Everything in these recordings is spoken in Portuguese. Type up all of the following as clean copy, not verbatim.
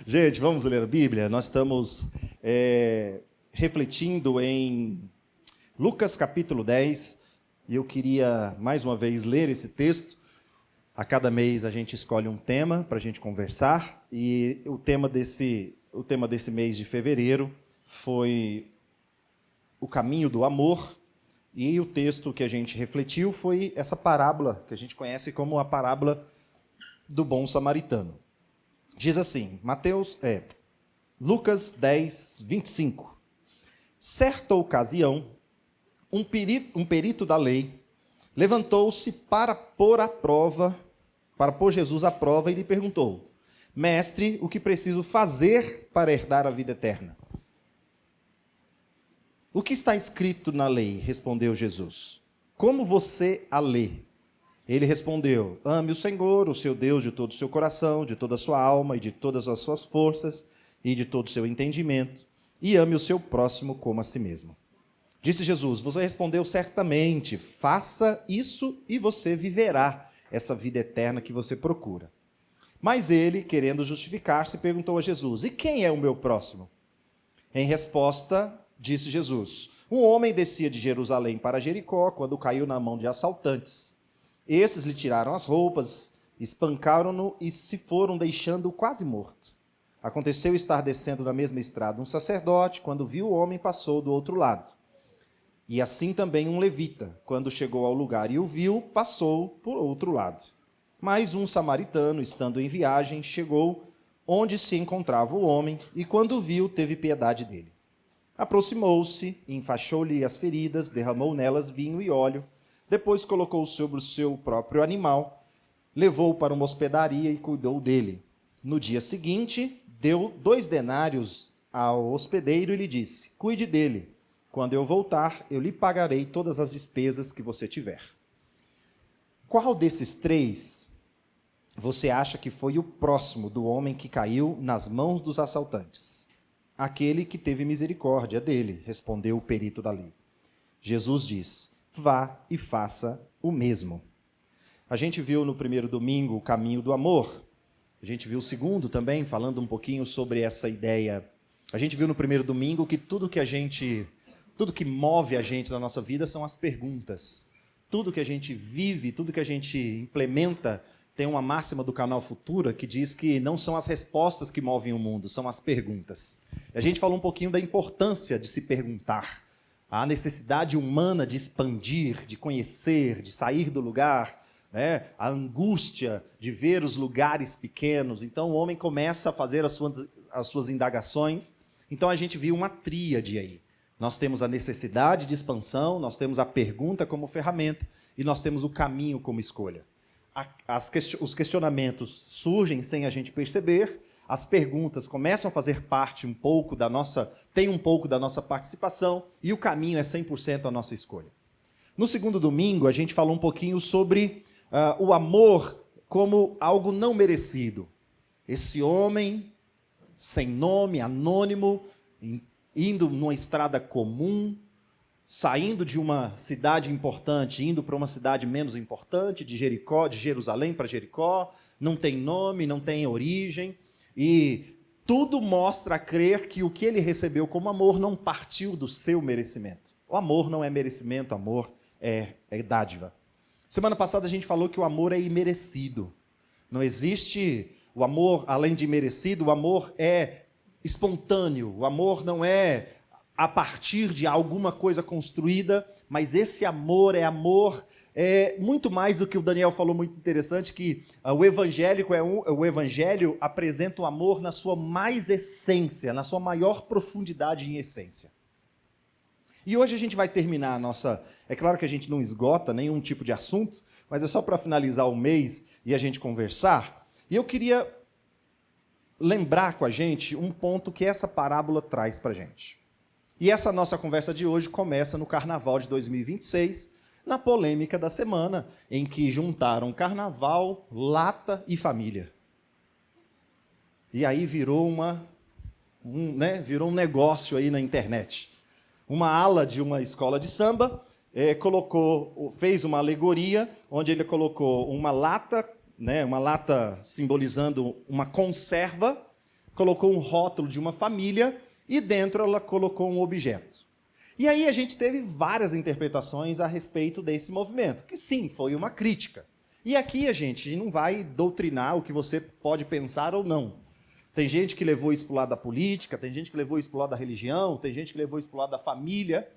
Gente, vamos ler a Bíblia. Nós estamos refletindo em Lucas capítulo 10 e eu queria mais uma vez ler esse texto. A cada mês a gente escolhe um tema para a gente conversar e o tema desse mês de fevereiro foi o caminho do amor, e o texto que a gente refletiu foi essa parábola que a gente conhece como a parábola do bom samaritano. Diz assim, Lucas 10, 25. Certa ocasião, um perito da lei levantou-se para pôr Jesus à prova e lhe perguntou: Mestre, o que preciso fazer para herdar a vida eterna? O que está escrito na lei? Respondeu Jesus. Como você a lê? Ele respondeu: ame o Senhor, o seu Deus, de todo o seu coração, de toda a sua alma e de todas as suas forças e de todo o seu entendimento, e ame o seu próximo como a si mesmo. Disse Jesus: você respondeu certamente, faça isso e você viverá essa vida eterna que você procura. Mas ele, querendo justificar-se, perguntou a Jesus: e quem é o meu próximo? Em resposta, disse Jesus: um homem descia de Jerusalém para Jericó quando caiu na mão de assaltantes. Esses lhe tiraram as roupas, espancaram-no e se foram, deixando-o quase morto. Aconteceu estar descendo na mesma estrada um sacerdote, quando viu o homem, passou do outro lado. E assim também um levita, quando chegou ao lugar e o viu, passou por outro lado. Mas um samaritano, estando em viagem, chegou onde se encontrava o homem, e quando o viu, teve piedade dele. Aproximou-se, enfaixou-lhe as feridas, derramou nelas vinho e óleo, depois colocou sobre o seu próprio animal, levou-o para uma hospedaria e cuidou dele. No dia seguinte, deu 2 denários ao hospedeiro e lhe disse: cuide dele. Quando eu voltar, eu lhe pagarei todas as despesas que você tiver. Qual desses 3 você acha que foi o próximo do homem que caiu nas mãos dos assaltantes? Aquele que teve misericórdia dele, respondeu o perito da lei. Jesus diz: vá e faça o mesmo. A gente viu no primeiro domingo o caminho do amor. A gente viu o segundo também, falando um pouquinho sobre essa ideia. A gente viu no primeiro domingo que tudo que move a gente na nossa vida são as perguntas. Tudo que a gente vive, tudo que a gente implementa, tem uma máxima do canal Futura que diz que não são as respostas que movem o mundo, são as perguntas. A gente falou um pouquinho da importância de se perguntar, a necessidade humana de expandir, de conhecer, de sair do lugar, né? A angústia de ver os lugares pequenos. Então o homem começa a fazer as suas indagações. Então a gente viu uma tríade aí. Nós temos a necessidade de expansão, nós temos a pergunta como ferramenta e nós temos o caminho como escolha. Os questionamentos surgem sem a gente perceber, as perguntas começam a fazer parte tem um pouco da nossa participação, e o caminho é 100% a nossa escolha. No segundo domingo, a gente falou um pouquinho sobre o amor como algo não merecido. Esse homem, sem nome, anônimo, indo numa estrada comum, saindo de uma cidade importante, indo para uma cidade menos importante, de Jerusalém para Jericó, não tem nome, não tem origem, e tudo mostra a crer que o que ele recebeu como amor não partiu do seu merecimento. O amor não é merecimento, amor é dádiva. Semana passada a gente falou que o amor é imerecido. Não existe o amor além de merecido, o amor é espontâneo, o amor não é a partir de alguma coisa construída, mas esse amor é muito mais do que o Daniel falou, muito interessante, que o evangelho apresenta o amor na sua mais essência, na sua maior profundidade em essência. E hoje a gente vai terminar a nossa... É claro que a gente não esgota nenhum tipo de assunto, mas é só para finalizar o mês e a gente conversar. E eu queria lembrar com a gente um ponto que essa parábola traz para a gente. E essa nossa conversa de hoje começa no Carnaval de 2026, na polêmica da semana, em que juntaram carnaval, lata e família. E aí virou virou um negócio aí na internet. Uma ala de uma escola de samba fez uma alegoria, onde ele colocou uma lata simbolizando uma conserva, colocou um rótulo de uma família e dentro ela colocou um objeto. E aí a gente teve várias interpretações a respeito desse movimento, que sim, foi uma crítica. E aqui a gente não vai doutrinar o que você pode pensar ou não. Tem gente que levou isso para o lado da política, tem gente que levou isso para o lado da religião, tem gente que levou isso para o lado da família.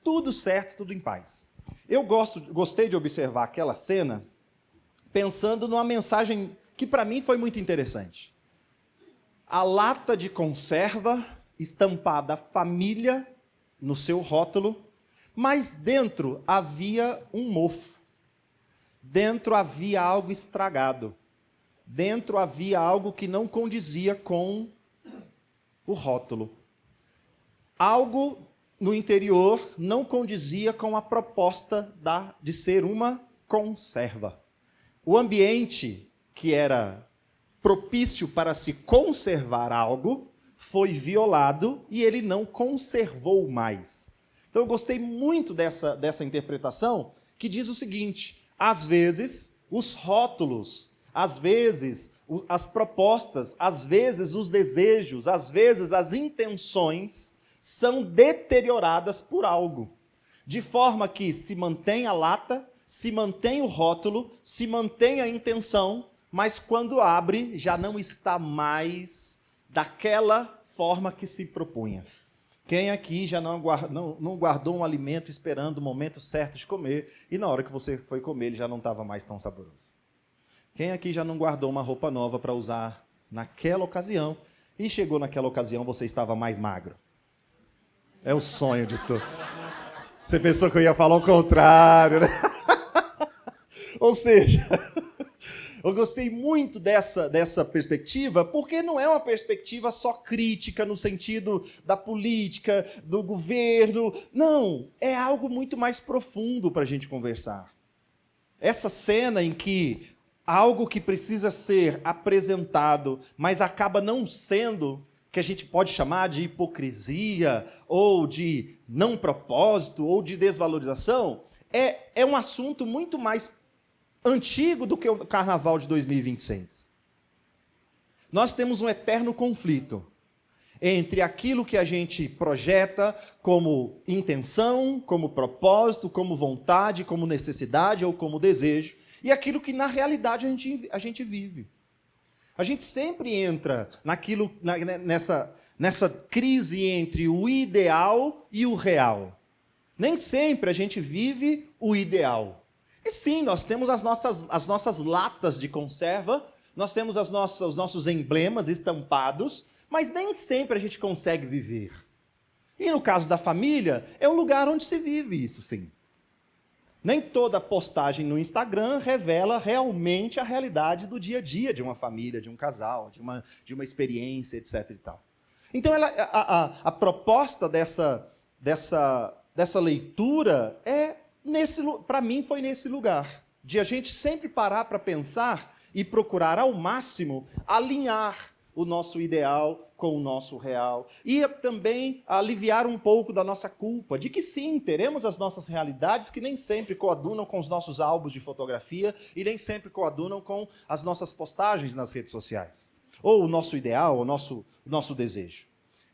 Tudo certo, tudo em paz. Eu gostei de observar aquela cena pensando numa mensagem que para mim foi muito interessante. A lata de conserva estampada família no seu rótulo, mas dentro havia um mofo. Dentro havia algo estragado. Dentro havia algo que não condizia com o rótulo. Algo no interior não condizia com a proposta de ser uma conserva. O ambiente que era propício para se conservar algo foi violado e ele não conservou mais. Então eu gostei muito dessa interpretação, que diz o seguinte: às vezes os rótulos, às vezes as propostas, às vezes os desejos, às vezes as intenções são deterioradas por algo, de forma que se mantém a lata, se mantém o rótulo, se mantém a intenção, mas quando abre já não está mais daquela forma que se propunha. Quem aqui já não guardou um alimento esperando o momento certo de comer, e na hora que você foi comer ele já não estava mais tão saboroso? Quem aqui já não guardou uma roupa nova para usar naquela ocasião, e chegou naquela ocasião você estava mais magro? É o sonho de todo. Você pensou que eu ia falar o contrário, né? Ou seja, eu gostei muito dessa perspectiva, porque não é uma perspectiva só crítica no sentido da política, do governo. Não, é algo muito mais profundo para a gente conversar. Essa cena em que algo que precisa ser apresentado, mas acaba não sendo, que a gente pode chamar de hipocrisia, ou de não propósito, ou de desvalorização, é um assunto muito mais antigo do que o Carnaval de 2026. Nós temos um eterno conflito entre aquilo que a gente projeta como intenção, como propósito, como vontade, como necessidade ou como desejo, e aquilo que na realidade a gente vive. A gente sempre entra nessa crise entre o ideal e o real. Nem sempre a gente vive o ideal. E sim, nós temos as nossas latas de conserva, nós temos os nossos emblemas estampados, mas nem sempre a gente consegue viver. E no caso da família, é um lugar onde se vive isso, sim. Nem toda postagem no Instagram revela realmente a realidade do dia a dia de uma família, de um casal, de uma experiência, etc. e tal. Então, a proposta dessa leitura para mim, foi nesse lugar, de a gente sempre parar para pensar e procurar ao máximo alinhar o nosso ideal com o nosso real, e também aliviar um pouco da nossa culpa, de que sim, teremos as nossas realidades que nem sempre coadunam com os nossos álbuns de fotografia e nem sempre coadunam com as nossas postagens nas redes sociais, ou o nosso ideal, o nosso desejo.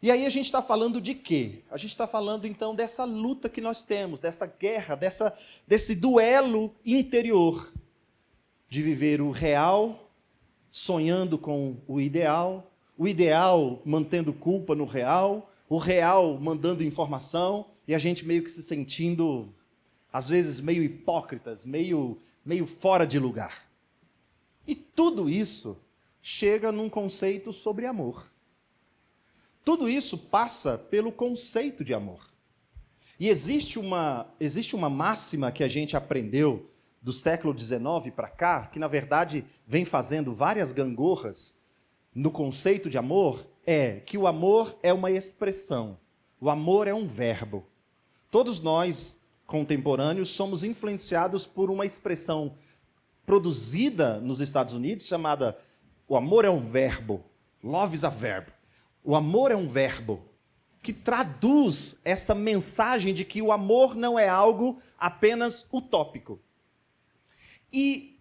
E aí a gente está falando de quê? A gente está falando então dessa luta que nós temos, dessa guerra, desse duelo interior, de viver o real, sonhando com o ideal mantendo culpa no real, o real mandando informação, e a gente meio que se sentindo, às vezes, meio hipócritas, meio fora de lugar. E tudo isso chega num conceito sobre amor. Tudo isso passa pelo conceito de amor. E existe uma máxima que a gente aprendeu do século XIX para cá, que na verdade vem fazendo várias gangorras no conceito de amor, é que o amor é uma expressão, o amor é um verbo. Todos nós, contemporâneos, somos influenciados por uma expressão produzida nos Estados Unidos chamada o amor é um verbo, love is a verb. O amor é um verbo que traduz essa mensagem de que o amor não é algo apenas utópico. E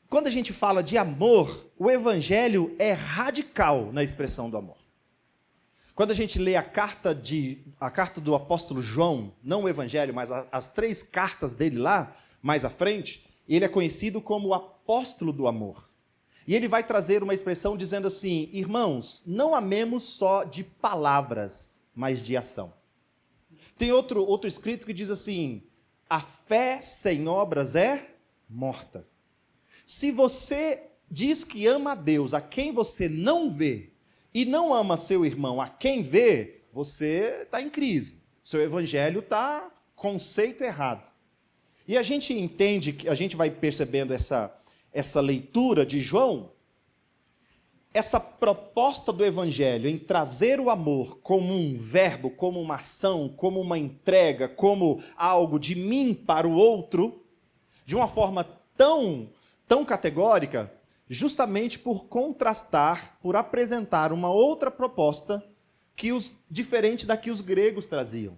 quando a gente fala de amor, o evangelho é radical na expressão do amor. Quando a gente lê a carta do apóstolo João, não o evangelho, mas as 3 cartas dele lá, mais à frente, ele é conhecido como o apóstolo do amor. E ele vai trazer uma expressão dizendo assim: irmãos, não amemos só de palavras, mas de ação. Tem outro escrito que diz assim: a fé sem obras é morta. Se você diz que ama a Deus a quem você não vê, e não ama seu irmão a quem vê, você está em crise. Seu evangelho está conceito errado. E a gente entende, a gente vai percebendo essa leitura de João, essa proposta do evangelho em trazer o amor como um verbo, como uma ação, como uma entrega, como algo de mim para o outro, de uma forma tão categórica, justamente por contrastar, por apresentar uma outra proposta diferente da que os gregos traziam.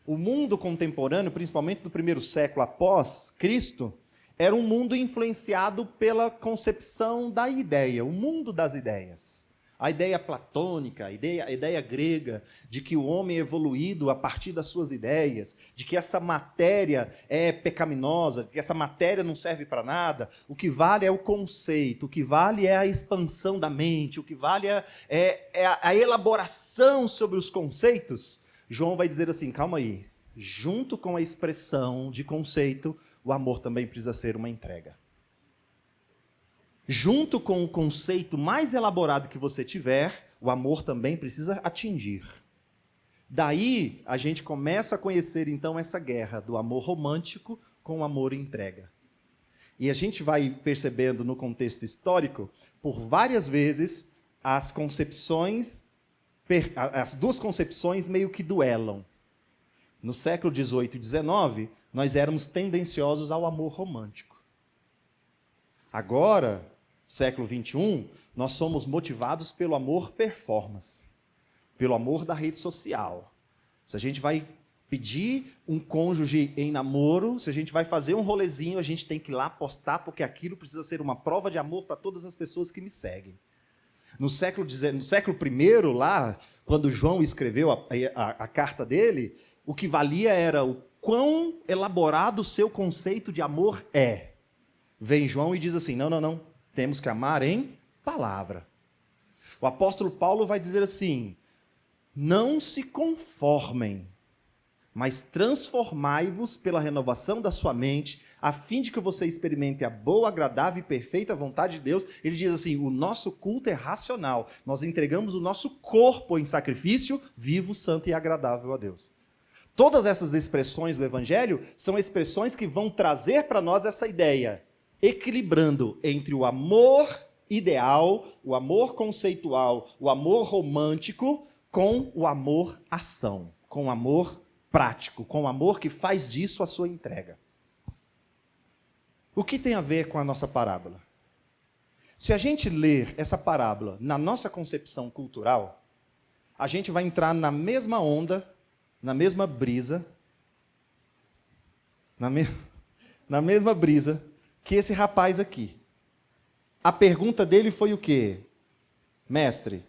O mundo contemporâneo, principalmente do primeiro século após Cristo, era um mundo influenciado pela concepção da ideia, o mundo das ideias. A ideia platônica, a ideia grega, de que o homem é evoluído a partir das suas ideias, de que essa matéria é pecaminosa, de que essa matéria não serve para nada. O que vale é o conceito, o que vale é a expansão da mente, o que vale é a elaboração sobre os conceitos. João vai dizer assim: calma aí, junto com a expressão de conceito, o amor também precisa ser uma entrega. Junto com o conceito mais elaborado que você tiver, o amor também precisa atingir. Daí, a gente começa a conhecer, então, essa guerra do amor romântico com o amor entrega. E a gente vai percebendo no contexto histórico, por várias vezes, as duas concepções meio que duelam. No século XVIII e XIX, nós éramos tendenciosos ao amor romântico. Agora, século XXI, nós somos motivados pelo amor performance, pelo amor da rede social. Se a gente vai pedir um cônjuge em namoro, se a gente vai fazer um rolezinho, a gente tem que ir lá postar, porque aquilo precisa ser uma prova de amor para todas as pessoas que me seguem. No século I, lá, quando João escreveu a carta dele, o que valia era o quão elaborado o seu conceito de amor é. Vem João e diz assim: não, temos que amar em palavra. O apóstolo Paulo vai dizer assim: não se conformem, mas transformai-vos pela renovação da sua mente, a fim de que você experimente a boa, agradável e perfeita vontade de Deus. Ele diz assim: o nosso culto é racional, nós entregamos o nosso corpo em sacrifício vivo, santo e agradável a Deus. Todas essas expressões do Evangelho são expressões que vão trazer para nós essa ideia, equilibrando entre o amor ideal, o amor conceitual, o amor romântico, com o amor ação, com o amor prático, com o amor que faz disso a sua entrega. O que tem a ver com a nossa parábola? Se a gente ler essa parábola na nossa concepção cultural, a gente vai entrar na mesma onda, na mesma brisa, na mesma brisa que esse rapaz aqui. A pergunta dele foi o quê? Mestre,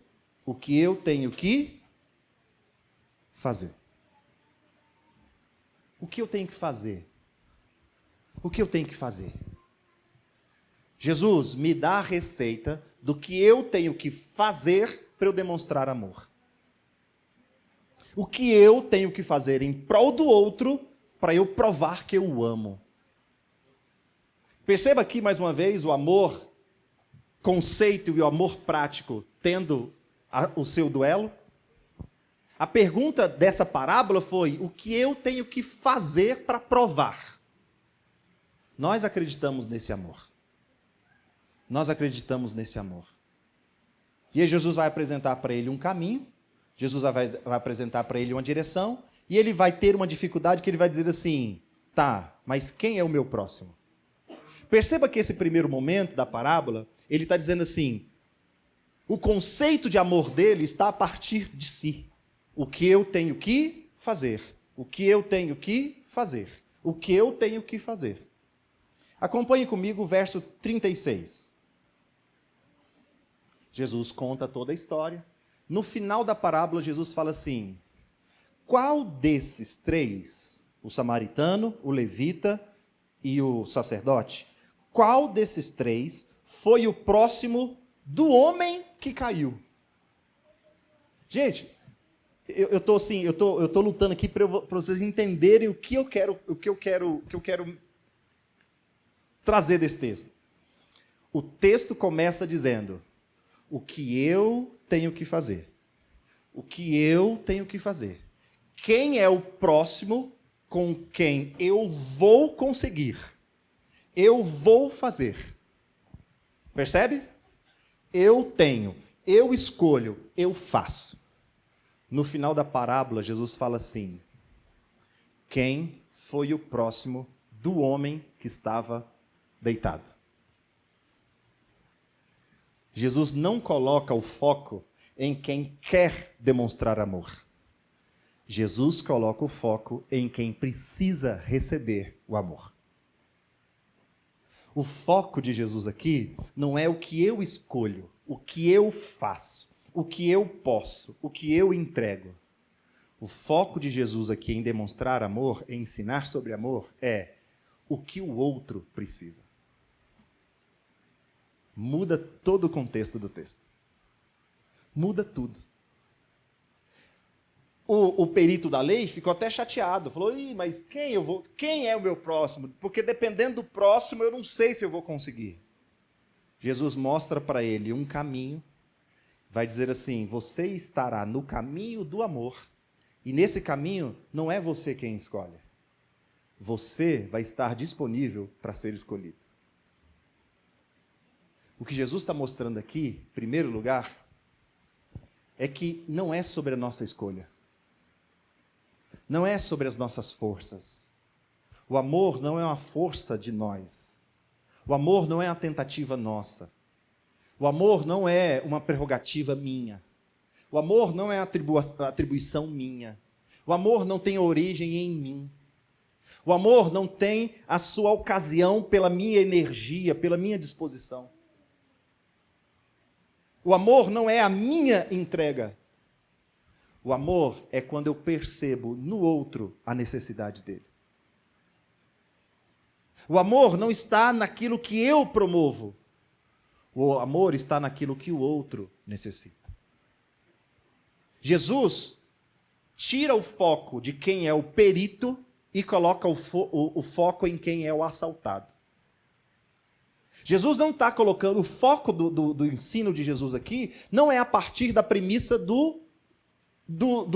o que eu tenho que fazer? O que eu tenho que fazer? O que eu tenho que fazer? Jesus, me dá a receita do que eu tenho que fazer para eu demonstrar amor. O que eu tenho que fazer em prol do outro para eu provar que eu o amo. Perceba aqui mais uma vez o amor conceito e o amor prático tendo o seu duelo. A pergunta dessa parábola foi: o que eu tenho que fazer para provar? Nós acreditamos nesse amor. Nós acreditamos nesse amor. E aí Jesus vai apresentar para ele um caminho, Jesus vai apresentar para ele uma direção, e ele vai ter uma dificuldade que ele vai dizer assim: tá, mas quem é o meu próximo? Perceba que esse primeiro momento da parábola, ele está dizendo assim, o conceito de amor dele está a partir de si. O que eu tenho que fazer? O que eu tenho que fazer? O que eu tenho que fazer? Acompanhe comigo o verso 36. Jesus conta toda a história. No final da parábola, Jesus fala assim: qual desses três, o samaritano, o levita e o sacerdote, qual desses três foi o próximo do homem que caiu? Gente, eu tô lutando aqui para vocês entenderem o que eu quero trazer desse texto. O texto começa dizendo: o que eu tenho que fazer. O que eu tenho que fazer. Quem é o próximo com quem eu vou conseguir? Eu vou fazer. Percebe? Eu tenho, eu escolho, eu faço. No final da parábola, Jesus fala assim: quem foi o próximo do homem que estava deitado? Jesus não coloca o foco em quem quer demonstrar amor. Jesus coloca o foco em quem precisa receber o amor. O foco de Jesus aqui não é o que eu escolho, o que eu faço, o que eu posso, o que eu entrego. O foco de Jesus aqui em demonstrar amor, em ensinar sobre amor, é o que o outro precisa. Muda todo o contexto do texto. Muda tudo. O perito da lei ficou até chateado. Falou: mas quem é o meu próximo? Porque dependendo do próximo, eu não sei se eu vou conseguir. Jesus mostra para ele um caminho. Vai dizer assim: você estará no caminho do amor. E nesse caminho, não é você quem escolhe. Você vai estar disponível para ser escolhido. O que Jesus está mostrando aqui, em primeiro lugar, é que não é sobre a nossa escolha. Não é sobre as nossas forças. O amor não é uma força de nós. O amor não é uma tentativa nossa. O amor não é uma prerrogativa minha. O amor não é atribuição minha. O amor não tem origem em mim. O amor não tem a sua ocasião pela minha energia, pela minha disposição. O amor não é a minha entrega. O amor é quando eu percebo no outro a necessidade dele. O amor não está naquilo que eu promovo. O amor está naquilo que o outro necessita. Jesus tira o foco de quem é o perito e coloca o foco em quem é o assaltado. Jesus não está colocando o foco do ensino de Jesus aqui, não é a partir da premissa do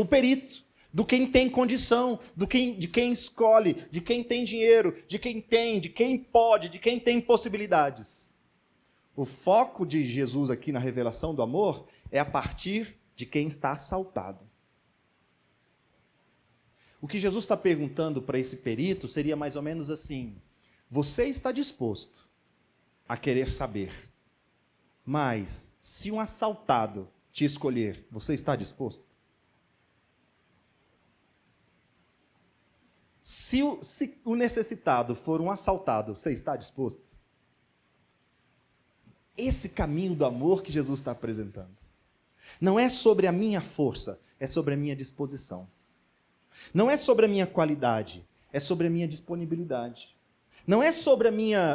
perito, do quem tem condição, de quem escolhe, de quem tem dinheiro, de quem pode, de quem tem possibilidades. O foco de Jesus aqui na revelação do amor é a partir de quem está assaltado. O que Jesus está perguntando para esse perito seria mais ou menos assim: você está disposto a querer saber, mas se um assaltado te escolher, você está disposto? Se o necessitado for um assaltado, você está disposto? Esse caminho do amor que Jesus está apresentando. Não é sobre a minha força, é sobre a minha disposição. Não é sobre a minha qualidade, é sobre a minha disponibilidade. Não é sobre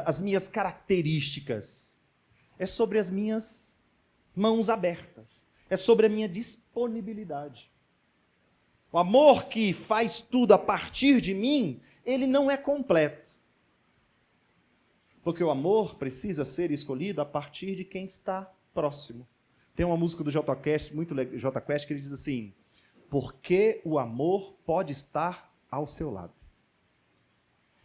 as minhas características, é sobre as minhas mãos abertas, é sobre a minha disponibilidade. O amor que faz tudo a partir de mim, ele não é completo. Porque o amor precisa ser escolhido a partir de quem está próximo. Tem uma música do Jota Quest, muito legal, Jota Quest, que ele diz assim: porque o amor pode estar ao seu lado.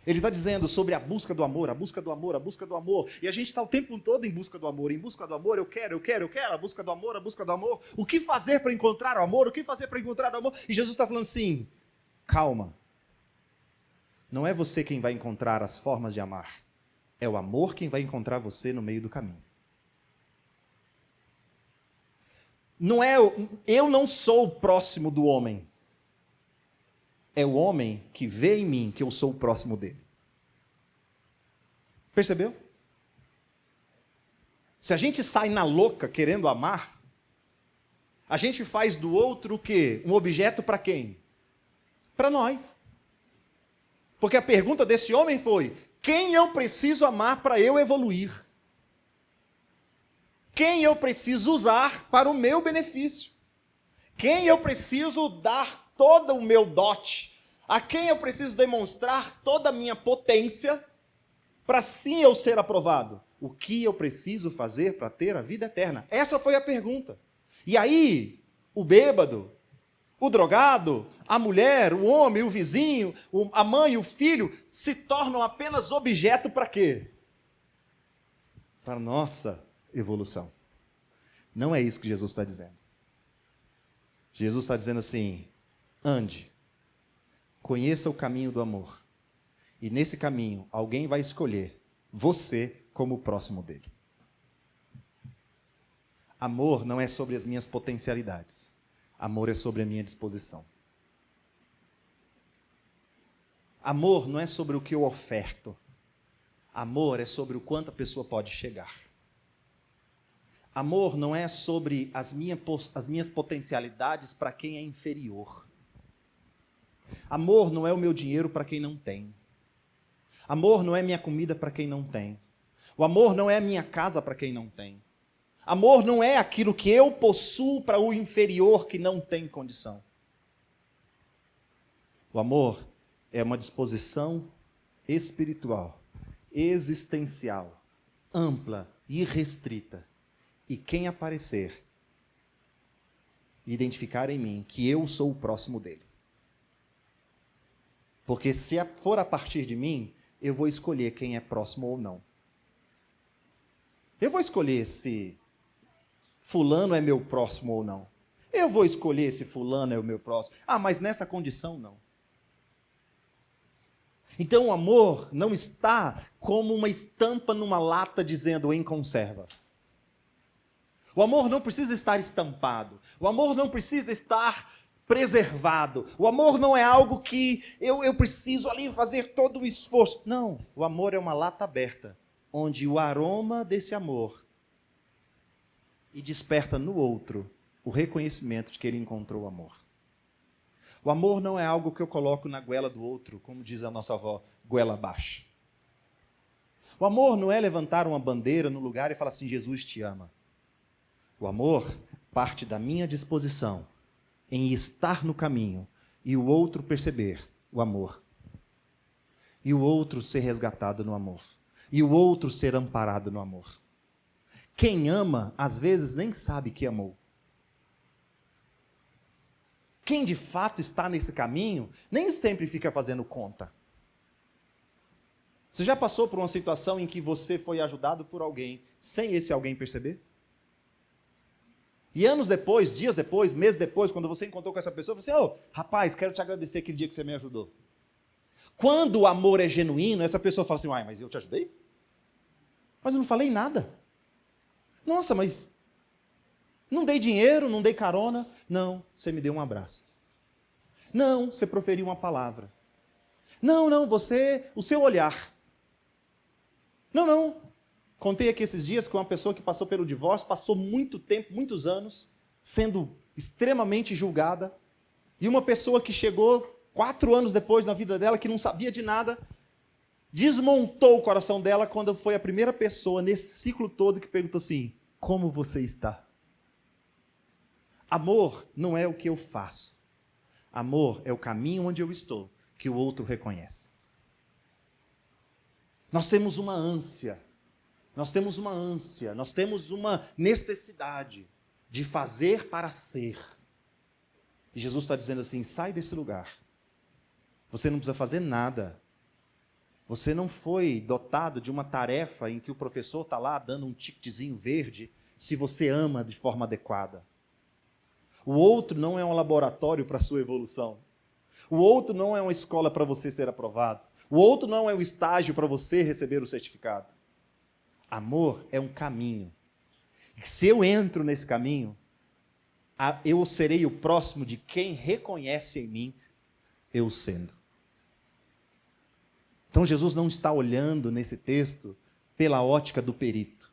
Ele está dizendo sobre a busca do amor, a busca do amor, a busca do amor. E a gente está o tempo todo em busca do amor. Em busca do amor, eu quero, a busca do amor, a busca do amor. O que fazer para encontrar o amor? O que fazer para encontrar o amor? E Jesus está falando assim: calma. Não é você quem vai encontrar as formas de amar. É o amor quem vai encontrar você no meio do caminho. Não é, eu não sou o próximo do homem. É o homem que vê em mim que eu sou o próximo dele. Percebeu? Se a gente sai na louca querendo amar, A gente faz do outro o quê? Um objeto para quem? Para nós. Porque a pergunta desse homem foi: quem eu preciso amar para eu evoluir? Quem eu preciso usar para o meu benefício? Quem eu preciso dar todo o meu dote? A quem eu preciso demonstrar toda a minha potência para sim eu ser aprovado? O que eu preciso fazer para ter a vida eterna? Essa foi a pergunta. E aí, o bêbado, o drogado, a mulher, o homem, o vizinho, a mãe, o filho, se tornam apenas objeto para quê? Para nossa evolução. Não é isso que Jesus está dizendo. Jesus está dizendo assim: ande, conheça o caminho do amor. E nesse caminho, alguém vai escolher você como o próximo dele. Amor não é sobre as minhas potencialidades. Amor é sobre a minha disposição. Amor não é sobre o que eu oferto. Amor é sobre o quanto a pessoa pode chegar. Amor não é sobre as minhas potencialidades para quem é inferior. Amor não é o meu dinheiro para quem não tem. Amor não é minha comida para quem não tem. O amor não é a minha casa para quem não tem. Amor não é aquilo que eu possuo para o inferior que não tem condição. O amor é uma disposição espiritual, existencial, ampla e restrita. E quem aparecer, identificar em mim que eu sou o próximo dele. Porque se for a partir de mim, eu vou escolher quem é próximo ou não. Eu vou escolher se fulano é meu próximo ou não. Eu vou escolher se fulano é o meu próximo. Ah, mas nessa condição não. Então o amor não está como uma estampa numa lata dizendo em conserva. O amor não precisa estar estampado. O amor não precisa estar preservado. O amor não é algo que eu preciso ali fazer todo o esforço. Não, o amor é uma lata aberta, onde o aroma desse amor e desperta no outro o reconhecimento de que ele encontrou o amor. O amor não é algo que eu coloco na goela do outro, como diz a nossa avó, goela abaixo. O amor não é levantar uma bandeira no lugar e falar assim: Jesus te ama. O amor parte da minha disposição em estar no caminho e o outro perceber o amor. E o outro ser resgatado no amor. E o outro ser amparado no amor. Quem ama, às vezes, nem sabe que amou. Quem de fato está nesse caminho, nem sempre fica fazendo conta. Você já passou por uma situação em que você foi ajudado por alguém, sem esse alguém perceber? E anos depois, dias depois, meses depois, quando você encontrou com essa pessoa, você, rapaz, quero te agradecer aquele dia que você me ajudou. Quando o amor é genuíno, essa pessoa fala assim: mas eu te ajudei? Mas eu não falei nada. Nossa, mas não dei dinheiro, não dei carona. Não, você me deu um abraço. Não, você proferiu uma palavra. Não, o seu olhar. Não. Contei aqui esses dias com uma pessoa que passou pelo divórcio, passou muito tempo, muitos anos, sendo extremamente julgada. E uma pessoa que chegou 4 anos depois na vida dela, que não sabia de nada, desmontou o coração dela quando foi a primeira pessoa nesse ciclo todo que perguntou assim: como você está? Amor não é o que eu faço. Amor é o caminho onde eu estou, que o outro reconhece. Nós temos uma ânsia, nós temos uma necessidade de fazer para ser. E Jesus está dizendo assim: sai desse lugar. Você não precisa fazer nada. Você não foi dotado de uma tarefa em que o professor está lá dando um ticketzinho verde se você ama de forma adequada. O outro não é um laboratório para a sua evolução. O outro não é uma escola para você ser aprovado. O outro não é um estágio para você receber o certificado. Amor é um caminho. E se eu entro nesse caminho, eu serei o próximo de quem reconhece em mim eu sendo. Então Jesus não está olhando nesse texto pela ótica do perito.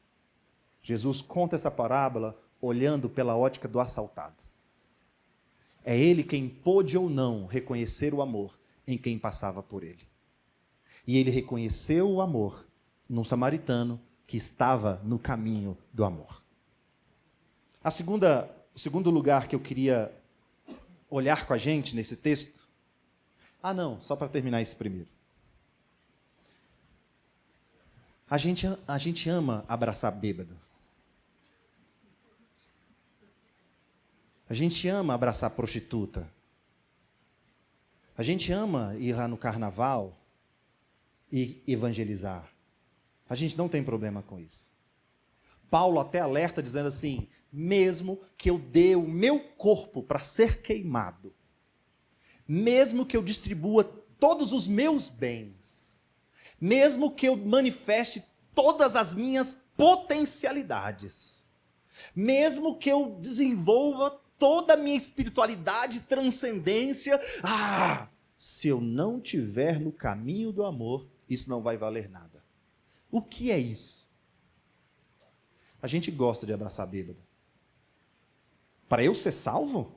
Jesus conta essa parábola olhando pela ótica do assaltado. É ele quem pôde ou não reconhecer o amor em quem passava por ele. E ele reconheceu o amor num samaritano que estava no caminho do amor. O segundo lugar que eu queria olhar com a gente nesse texto. Só para terminar esse primeiro. A gente ama abraçar bêbado. A gente ama abraçar prostituta. A gente ama ir lá no carnaval e evangelizar. A gente não tem problema com isso. Paulo até alerta dizendo assim: mesmo que eu dê o meu corpo para ser queimado, mesmo que eu distribua todos os meus bens, mesmo que eu manifeste todas as minhas potencialidades, mesmo que eu desenvolva toda a minha espiritualidade, transcendência, se eu não estiver no caminho do amor, isso não vai valer nada. O que é isso? A gente gosta de abraçar bêbado. Para eu ser salvo?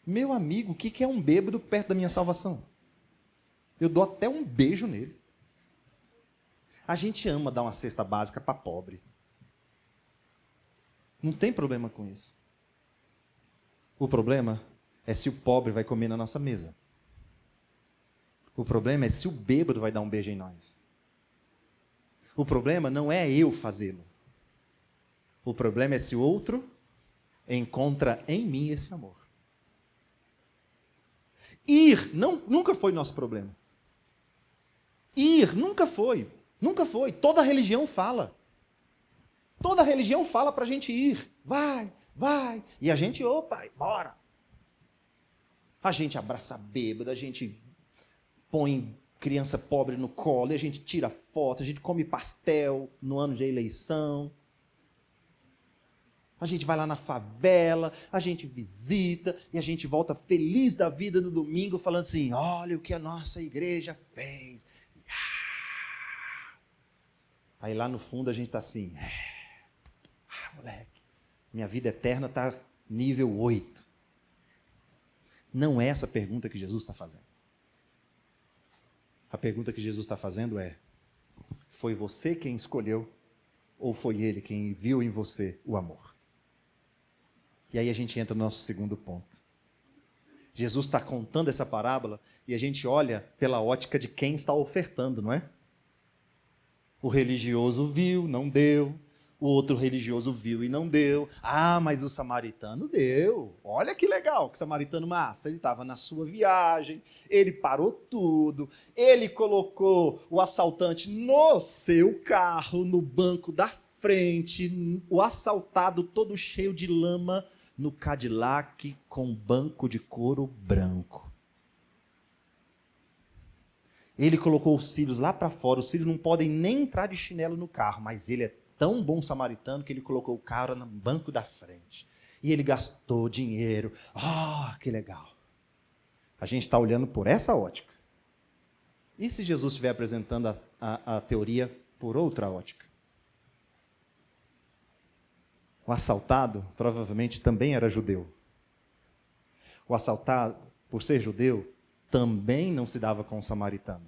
Meu amigo, o que é um bêbado perto da minha salvação? Eu dou até um beijo nele. A gente ama dar uma cesta básica para pobre. Não tem problema com isso. O problema é se o pobre vai comer na nossa mesa. O problema é se o bêbado vai dar um beijo em nós. O problema não é eu fazê-lo. O problema é se o outro encontra em mim esse amor. Ir nunca foi nosso problema. Ir nunca foi. Nunca foi. Toda religião fala. Toda religião fala para a gente ir. Vai. E a gente, bora. A gente abraça bêbado, a gente põe criança pobre no colo, e a gente tira foto, a gente come pastel no ano de eleição. A gente vai lá na favela, a gente visita, e a gente volta feliz da vida no domingo, falando assim: olha o que a nossa igreja fez. Aí lá no fundo a gente está assim: moleque, minha vida eterna está nível 8. Não é essa a pergunta que Jesus está fazendo. A pergunta que Jesus está fazendo é: foi você quem escolheu, ou foi Ele quem viu em você o amor? E aí a gente entra no nosso segundo ponto. Jesus está contando essa parábola e a gente olha pela ótica de quem está ofertando, não é? O religioso viu, não deu. O outro religioso viu e não deu. Mas o samaritano deu. Olha que legal, que samaritano massa. Ele estava na sua viagem, ele parou tudo, ele colocou o assaltante no seu carro, no banco da frente, o assaltado todo cheio de lama, no Cadillac com banco de couro branco. Ele colocou os filhos lá para fora, os filhos não podem nem entrar de chinelo no carro, mas ele é tão bom samaritano que ele colocou o cara no banco da frente. E ele gastou dinheiro. Que legal. A gente está olhando por essa ótica. E se Jesus estiver apresentando a teoria por outra ótica? O assaltado provavelmente também era judeu. O assaltado, por ser judeu, também não se dava com o samaritano.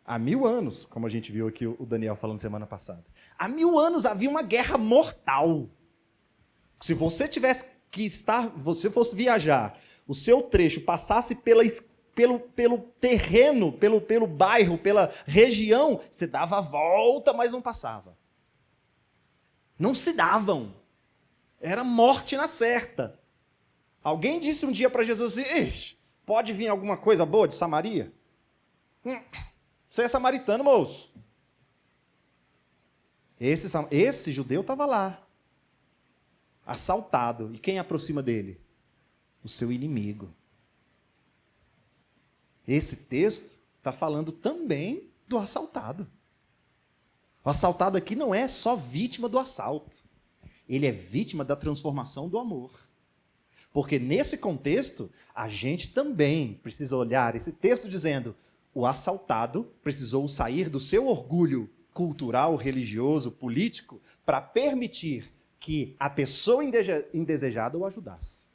Há 1000 anos, como a gente viu aqui o Daniel falando semana passada, há 1000 anos havia uma guerra mortal. Se você tivesse que estar, você fosse viajar, o seu trecho passasse pelo terreno, pelo bairro, pela região, você dava a volta, mas não passava. Não se davam. Era morte na certa. Alguém disse um dia para Jesus assim: pode vir alguma coisa boa de Samaria? Você é samaritano, moço. Esse judeu estava lá, assaltado. E quem aproxima dele? O seu inimigo. Esse texto está falando também do assaltado. O assaltado aqui não é só vítima do assalto. Ele é vítima da transformação do amor. Porque nesse contexto, a gente também precisa olhar esse texto dizendo: o assaltado precisou sair do seu orgulho cultural, religioso, político, para permitir que a pessoa indesejada o ajudasse.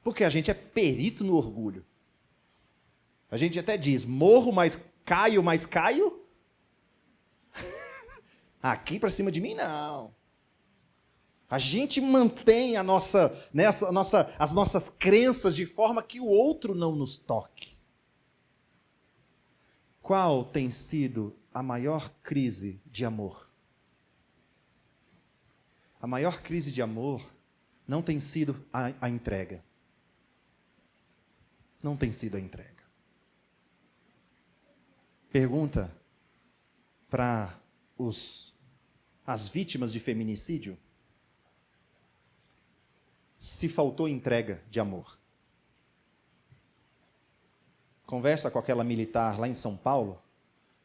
Porque a gente é perito no orgulho. A gente até diz, morro, mas caio. Aqui para cima de mim, não. A gente mantém as nossas crenças de forma que o outro não nos toque. Qual tem sido a maior crise de amor? A maior crise de amor não tem sido a entrega. Não tem sido a entrega. Pergunta para as vítimas de feminicídio se faltou entrega de amor. Conversa com aquela militar lá em São Paulo,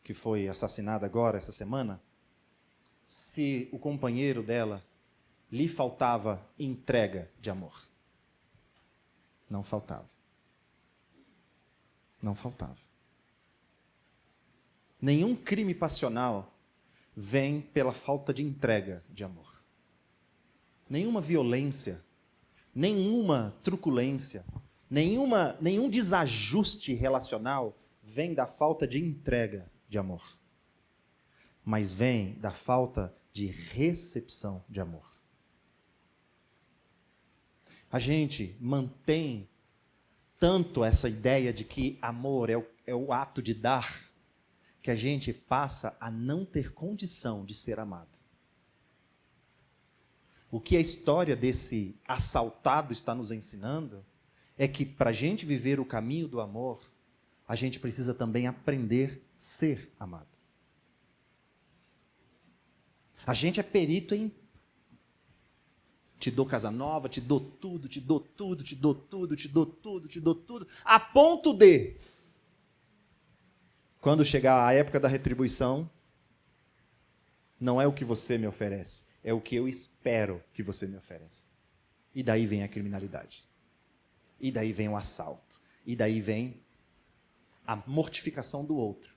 que foi assassinada agora, essa semana, se o companheiro dela lhe faltava entrega de amor. Não faltava. Não faltava. Nenhum crime passional vem pela falta de entrega de amor. Nenhuma violência, nenhuma truculência, nenhum desajuste relacional vem da falta de entrega de amor. Mas vem da falta de recepção de amor. A gente mantém tanto essa ideia de que amor é o ato de dar, que a gente passa a não ter condição de ser amado. O que a história desse assaltado está nos ensinando é que para a gente viver o caminho do amor, a gente precisa também aprender a ser amado. A gente é perito em te dou casa nova, te dou tudo, a ponto de, quando chegar a época da retribuição, não é o que você me oferece, é o que eu espero que você me ofereça. E daí vem a criminalidade. E daí vem o assalto. E daí vem a mortificação do outro.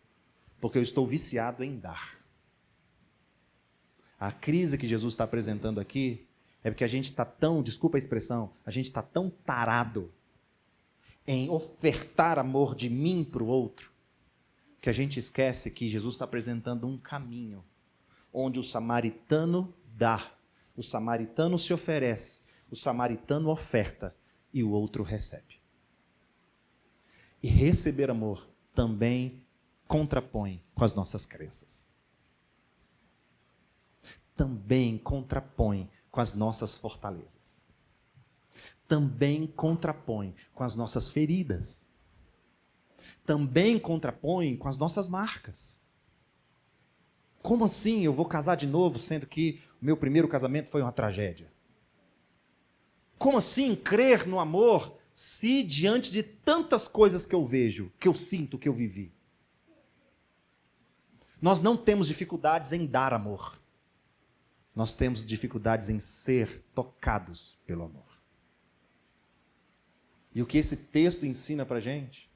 Porque eu estou viciado em dar. A crise que Jesus está apresentando aqui é porque a gente está tão, desculpa a expressão, a gente está tão tarado em ofertar amor de mim para o outro, que a gente esquece que Jesus está apresentando um caminho onde o samaritano dá, o samaritano se oferece, o samaritano oferta e o outro recebe. E receber amor também contrapõe com as nossas crenças. Também contrapõe com as nossas fortalezas. Também contrapõe com as nossas feridas. Também contrapõe com as nossas marcas. Como assim eu vou casar de novo, sendo que o meu primeiro casamento foi uma tragédia? Como assim crer no amor, se diante de tantas coisas que eu vejo, que eu sinto, que eu vivi? Nós não temos dificuldades em dar amor. Nós temos dificuldades em ser tocados pelo amor. E o que esse texto ensina para a gente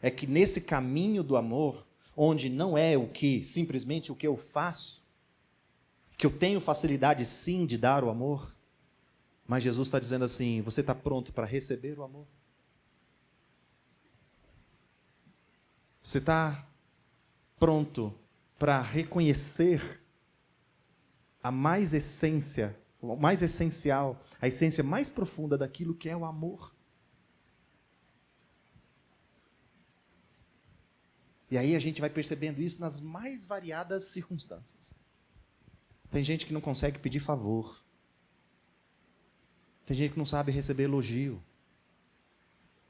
é que nesse caminho do amor, onde não é simplesmente o que eu faço, que eu tenho facilidade sim de dar o amor, mas Jesus está dizendo assim: você está pronto para receber o amor? Você está pronto para reconhecer a mais essência, o mais essencial, a essência mais profunda daquilo que é o amor? E aí a gente vai percebendo isso nas mais variadas circunstâncias. Tem gente que não consegue pedir favor. Tem gente que não sabe receber elogio.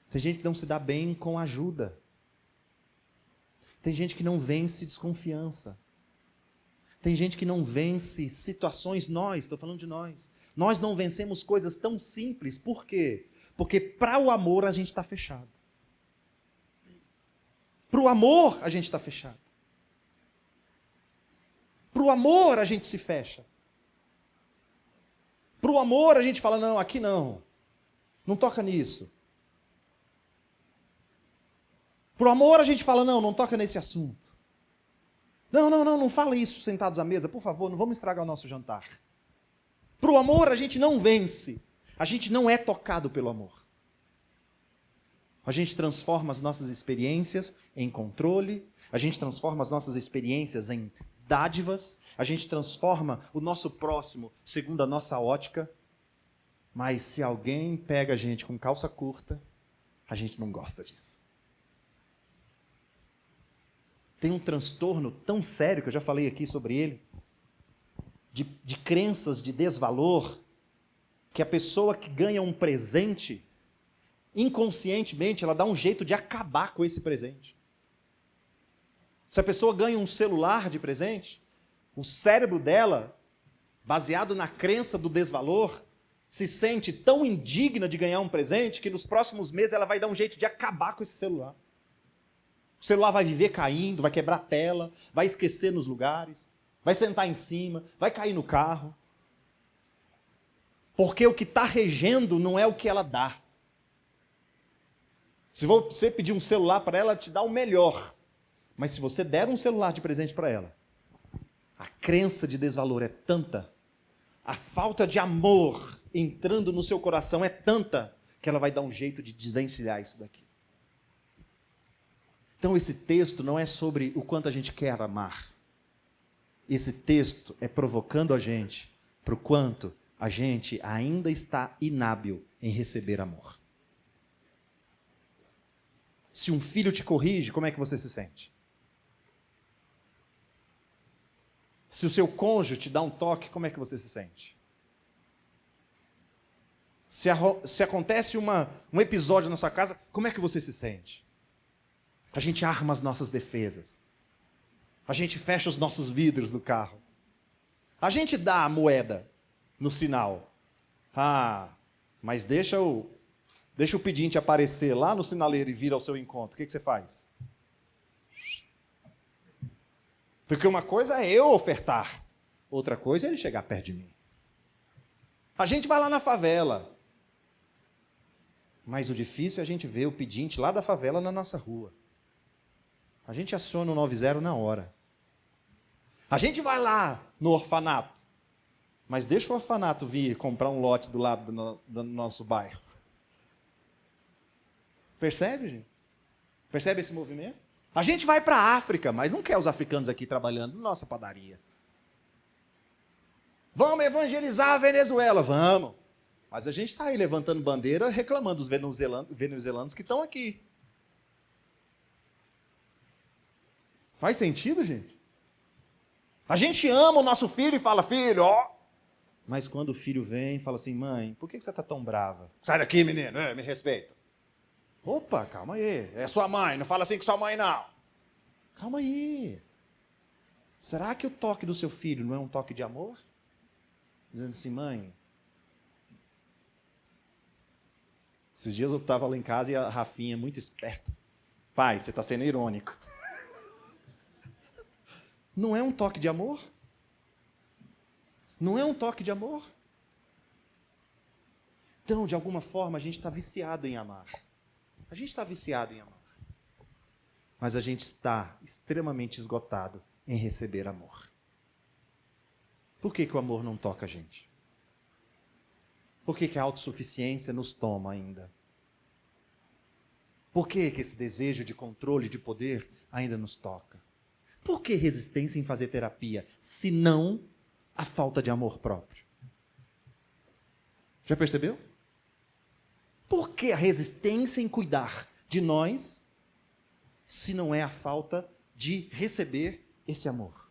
Tem gente que não se dá bem com ajuda. Tem gente que não vence desconfiança. Tem gente que não vence situações, estou falando de nós. Nós não vencemos coisas tão simples. Por quê? Porque para o amor a gente está fechado. Para o amor a gente está fechado. Para o amor a gente se fecha. Para o amor a gente fala: não, aqui não. Não toca nisso. Para o amor a gente fala: não toca nesse assunto. Não fala isso sentados à mesa, por favor, não vamos estragar o nosso jantar. Para o amor a gente não vence, a gente não é tocado pelo amor. A gente transforma as nossas experiências em controle, a gente transforma as nossas experiências em dádivas, a gente transforma o nosso próximo segundo a nossa ótica, mas se alguém pega a gente com calça curta, a gente não gosta disso. Tem um transtorno tão sério, que eu já falei aqui sobre ele, de crenças de desvalor, que a pessoa que ganha um presente, inconscientemente, ela dá um jeito de acabar com esse presente. Se a pessoa ganha um celular de presente, o cérebro dela, baseado na crença do desvalor, se sente tão indigna de ganhar um presente que nos próximos meses ela vai dar um jeito de acabar com esse celular. O celular vai viver caindo, vai quebrar a tela, vai esquecer nos lugares, vai sentar em cima, vai cair no carro. Porque o que está regendo não é o que ela dá. Se você pedir um celular para ela, ela te dá o melhor. Mas se você der um celular de presente para ela, a crença de desvalor é tanta, a falta de amor entrando no seu coração é tanta, que ela vai dar um jeito de desvencilhar isso daqui. Então esse texto não é sobre o quanto a gente quer amar. Esse texto é provocando a gente para o quanto a gente ainda está inábil em receber amor. Se um filho te corrige, como é que você se sente? Se o seu cônjuge te dá um toque, como é que você se sente? Se acontece um episódio na sua casa, como é que você se sente? A gente arma as nossas defesas. A gente fecha os nossos vidros do carro. A gente dá a moeda no sinal. Mas deixa o pedinte aparecer lá no sinaleiro e vir ao seu encontro. O que você faz? Porque uma coisa é eu ofertar, outra coisa é ele chegar perto de mim. A gente vai lá na favela, mas o difícil é a gente ver o pedinte lá da favela na nossa rua. A gente aciona o 90 na hora. A gente vai lá no orfanato, mas deixa o orfanato vir comprar um lote do lado do nosso bairro. Percebe, gente? Percebe esse movimento? A gente vai para a África, mas não quer os africanos aqui trabalhando na nossa padaria. Vamos evangelizar a Venezuela, vamos. Mas a gente está aí levantando bandeira, reclamando dos venezuelanos que estão aqui. Faz sentido, gente? A gente ama o nosso filho e fala, filho, ó. Mas quando o filho vem, fala assim, mãe, por que você está tão brava? Sai daqui, menino, me respeita. Opa, calma aí, é sua mãe, não fala assim com sua mãe, não. Calma aí. Será que o toque do seu filho não é um toque de amor? Dizendo assim, mãe. Esses dias eu estava lá em casa e a Rafinha, muito esperta. Pai, você está sendo irônico. Não é um toque de amor? Não é um toque de amor? Então, de alguma forma, a gente está viciado em amar. A gente está viciado em amar. Mas a gente está extremamente esgotado em receber amor. Por que o amor não toca a gente? Por que a autossuficiência nos toma ainda? Por que esse desejo de controle, de poder, ainda nos toca? Por que resistência em fazer terapia, se não a falta de amor próprio? Já percebeu? Por que a resistência em cuidar de nós, se não é a falta de receber esse amor?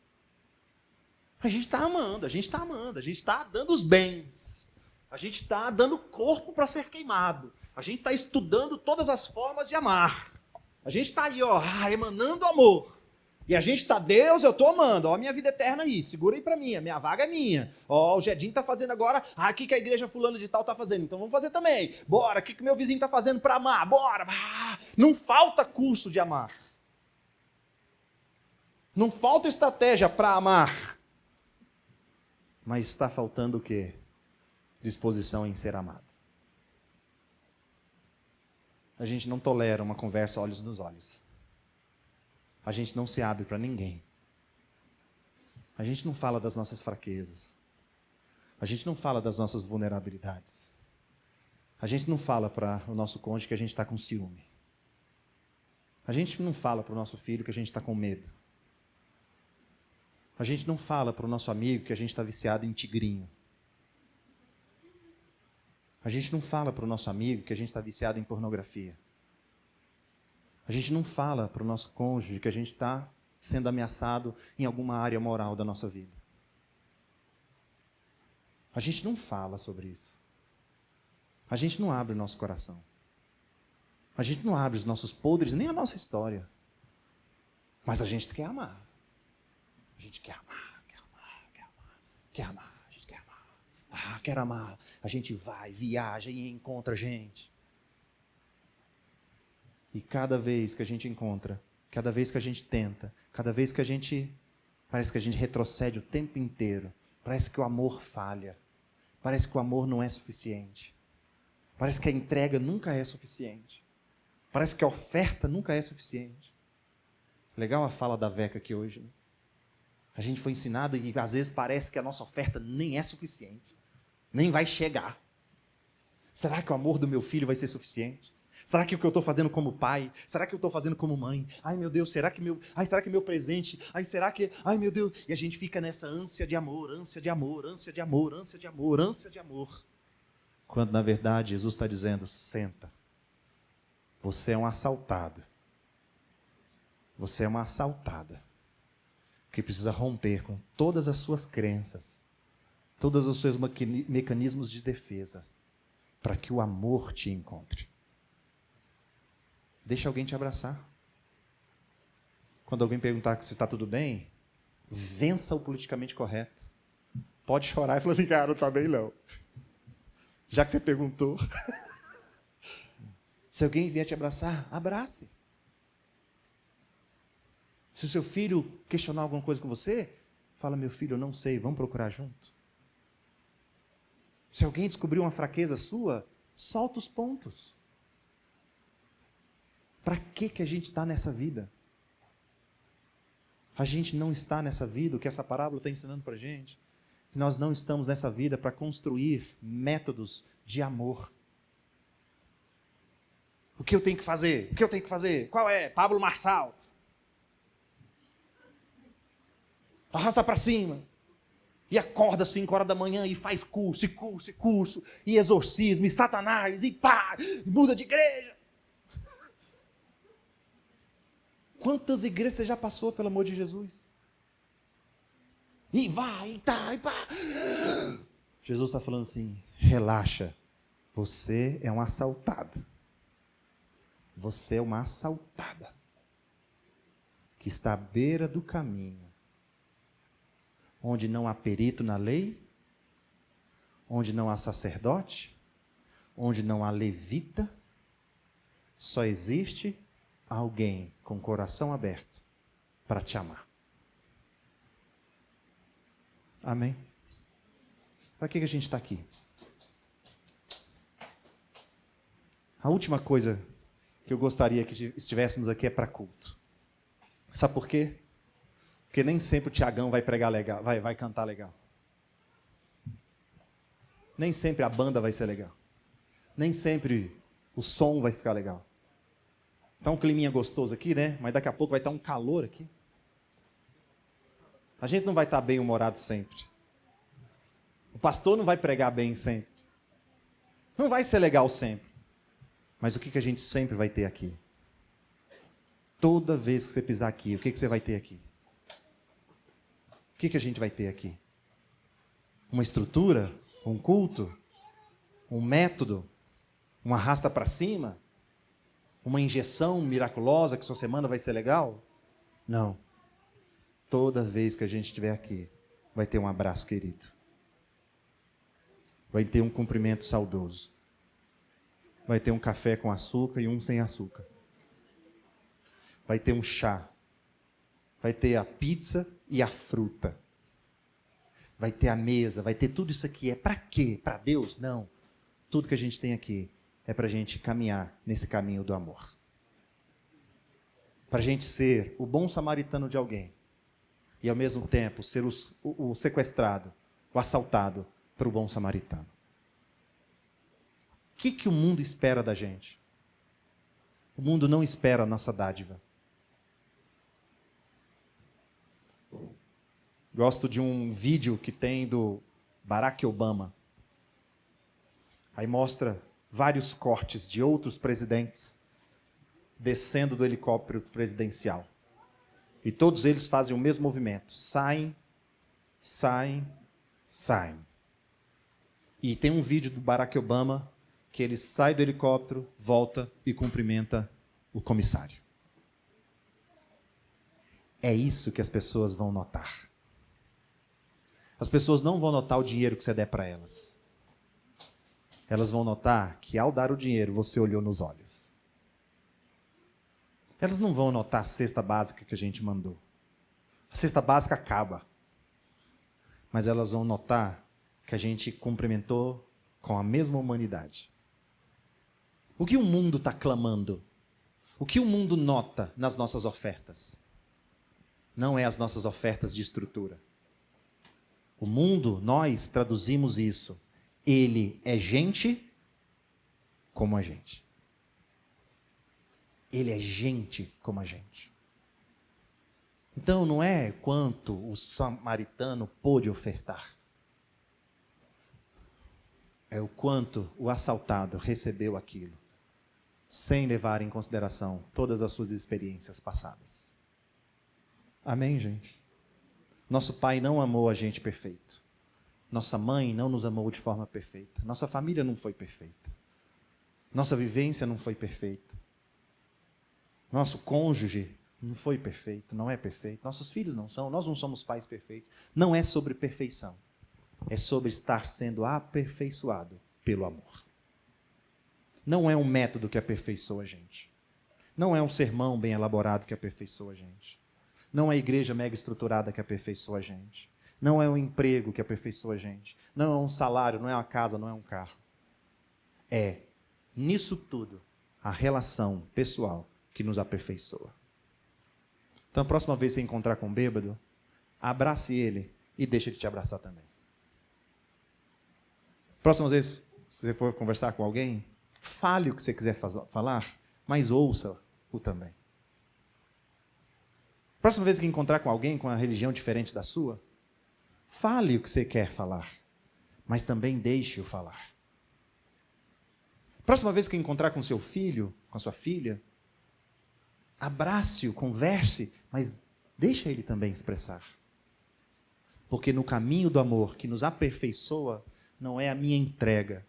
A gente está amando, a gente está dando os bens, a gente está dando corpo para ser queimado, a gente está estudando todas as formas de amar, a gente está aí, emanando amor. E a gente está, Deus, eu estou amando, a minha vida eterna aí, segura aí para mim, a minha vaga é minha. O Gedinho está fazendo agora, o que a igreja fulano de tal está fazendo, então vamos fazer também. Bora, o que meu vizinho está fazendo para amar, bora. Não falta curso de amar. Não falta estratégia para amar. Mas está faltando o quê? Disposição em ser amado. A gente não tolera uma conversa olhos nos olhos. A gente não se abre para ninguém. A gente não fala das nossas fraquezas. A gente não fala das nossas vulnerabilidades. A gente não fala para o nosso cônjuge que a gente está com ciúme. A gente não fala para o nosso filho que a gente está com medo. A gente não fala para o nosso amigo que a gente está viciado em tigrinho. A gente não fala para o nosso amigo que a gente está viciado em pornografia. A gente não fala para o nosso cônjuge que a gente está sendo ameaçado em alguma área moral da nossa vida. A gente não fala sobre isso. A gente não abre o nosso coração. A gente não abre os nossos podres, nem a nossa história. Mas a gente quer amar. A gente quer amar, quer amar, quer amar, quer amar, a gente quer amar. Ah, quer amar. A gente vai, viaja e encontra gente. E cada vez que a gente encontra, cada vez que a gente tenta, cada vez que a gente... Parece que a gente retrocede o tempo inteiro. Parece que o amor falha. Parece que o amor não é suficiente. Parece que a entrega nunca é suficiente. Parece que a oferta nunca é suficiente. Legal a fala da Veca aqui hoje, né? A gente foi ensinado e às vezes parece que a nossa oferta nem é suficiente. Nem vai chegar. Será que o amor do meu filho vai ser suficiente? Será que o que eu estou fazendo como pai? Será que eu estou fazendo como mãe? Ai meu Deus, será que meu presente? Ai meu Deus. E a gente fica nessa ânsia de amor, ânsia de amor, ânsia de amor, ânsia de amor, ânsia de amor. Quando na verdade Jesus está dizendo, senta. Você é um assaltado. Você é uma assaltada. Que precisa romper com todas as suas crenças, todos os seus mecanismos de defesa, para que o amor te encontre. Deixa alguém te abraçar. Quando alguém perguntar se está tudo bem, vença o politicamente correto. Pode chorar e falar assim, cara, não está bem não. Já que você perguntou. Se alguém vier te abraçar, abrace. Se o seu filho questionar alguma coisa com você, fala, meu filho, eu não sei, vamos procurar junto. Se alguém descobrir uma fraqueza sua, solta os pontos. Para que a gente está nessa vida? A gente não está nessa vida, o que essa parábola está ensinando para a gente. Nós não estamos nessa vida para construir métodos de amor. O que eu tenho que fazer? O que eu tenho que fazer? Qual é? Pablo Marçal. Arrasta para cima. E acorda às 5 horas da manhã e faz curso, e exorcismo, e satanás, e pá, e muda de igreja. Quantas igrejas você já passou, pelo amor de Jesus? E vai, e tá, e pá. Jesus está falando assim, relaxa, você é um assaltado. Você é uma assaltada. Que está à beira do caminho. Onde não há perito na lei, onde não há sacerdote, onde não há levita, só existe alguém com o coração aberto para te amar. Amém? Para que a gente está aqui? A última coisa que eu gostaria que estivéssemos aqui é para culto. Sabe por quê? Porque nem sempre o Tiagão vai pregar legal, vai cantar legal. Nem sempre a banda vai ser legal. Nem sempre o som vai ficar legal. Tá um climinha gostoso aqui, né? Mas daqui a pouco vai estar um calor aqui. A gente não vai estar bem-humorado sempre. O pastor não vai pregar bem sempre. Não vai ser legal sempre. Mas o que a gente sempre vai ter aqui? Toda vez que você pisar aqui, o que você vai ter aqui? O que a gente vai ter aqui? Uma estrutura? Um culto? Um método? Um arrasta para cima? Uma injeção miraculosa que sua semana vai ser legal? Não. Toda vez que a gente estiver aqui, vai ter um abraço querido. Vai ter um cumprimento saudoso. Vai ter um café com açúcar e um sem açúcar. Vai ter um chá. Vai ter a pizza e a fruta. Vai ter a mesa, vai ter tudo isso aqui. É para quê? Para Deus? Não. Tudo que a gente tem aqui é para a gente caminhar nesse caminho do amor. Para a gente ser o bom samaritano de alguém. e, ao mesmo tempo, ser o sequestrado, o assaltado para o bom samaritano. O que o mundo espera da gente? O mundo não espera a nossa dádiva. Gosto de um vídeo que tem do Barack Obama. Aí mostra vários cortes de outros presidentes descendo do helicóptero presidencial. E todos eles fazem o mesmo movimento. Saem, saem, saem. E tem um vídeo do Barack Obama que ele sai do helicóptero, volta e cumprimenta o comissário. É isso que as pessoas vão notar. As pessoas não vão notar o dinheiro que você der para elas. Elas vão notar que ao dar o dinheiro, você olhou nos olhos. Elas não vão notar a cesta básica que a gente mandou. A cesta básica acaba. Mas elas vão notar que a gente cumprimentou com a mesma humanidade. O que o mundo está clamando? O que o mundo nota nas nossas ofertas? Não é as nossas ofertas de estrutura. O mundo, nós traduzimos isso. Ele é gente como a gente. Ele é gente como a gente. Então não é quanto o samaritano pôde ofertar. É o quanto o assaltado recebeu aquilo, sem levar em consideração todas as suas experiências passadas. Amém, gente? Nosso pai não amou a gente perfeito. Nossa mãe não nos amou de forma perfeita. Nossa família não foi perfeita. Nossa vivência não foi perfeita. Nosso cônjuge não foi perfeito, não é perfeito. Nossos filhos não são, nós não somos pais perfeitos. Não é sobre perfeição. É sobre estar sendo aperfeiçoado pelo amor. Não é um método que aperfeiçoa a gente. Não é um sermão bem elaborado que aperfeiçoa a gente. Não é a igreja mega estruturada que aperfeiçoa a gente. Não é um emprego que aperfeiçoa a gente. Não é um salário, não é uma casa, não é um carro. É, nisso tudo, a relação pessoal que nos aperfeiçoa. Então, a próxima vez que você encontrar com um bêbado, abrace ele e deixe ele te abraçar também. Próxima vez que você for conversar com alguém, fale o que você quiser falar, mas ouça-o também. Próxima vez que encontrar com alguém com uma religião diferente da sua, fale o que você quer falar, mas também deixe-o falar. Próxima vez que encontrar com seu filho, com a sua filha, abrace-o, converse, mas deixa ele também expressar. Porque no caminho do amor que nos aperfeiçoa, não é a minha entrega,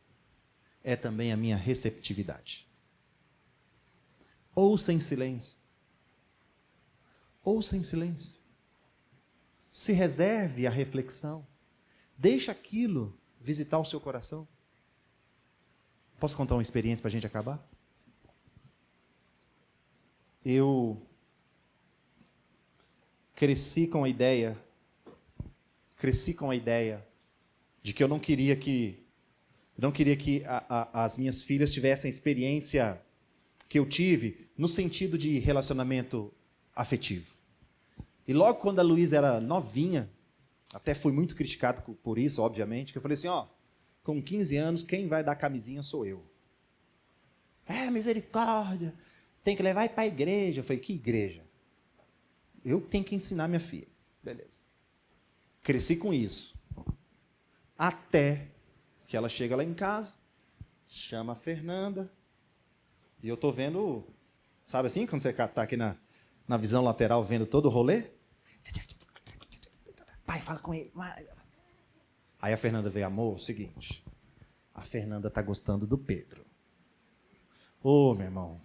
é também a minha receptividade. Ouça em silêncio. Ouça em silêncio. Se reserve a reflexão. Deixa aquilo visitar o seu coração. Posso contar uma experiência para a gente acabar? Eu cresci com a ideia de que eu não queria que as minhas filhas tivessem a experiência que eu tive no sentido de relacionamento afetivo. E logo quando a Luísa era novinha, até fui muito criticado por isso, obviamente, que eu falei assim, com 15 anos, quem vai dar camisinha sou eu. Misericórdia, tem que levar para a igreja. Eu falei, que igreja? Eu tenho que ensinar minha filha. Beleza. Cresci com isso. Até que ela chega lá em casa, chama a Fernanda, e eu estou vendo, sabe assim, quando você está aqui na visão lateral, vendo todo o rolê? Pai, fala com ele. Aí a Fernanda veio, amor, o seguinte, a Fernanda está gostando do Pedro. Ô, meu irmão,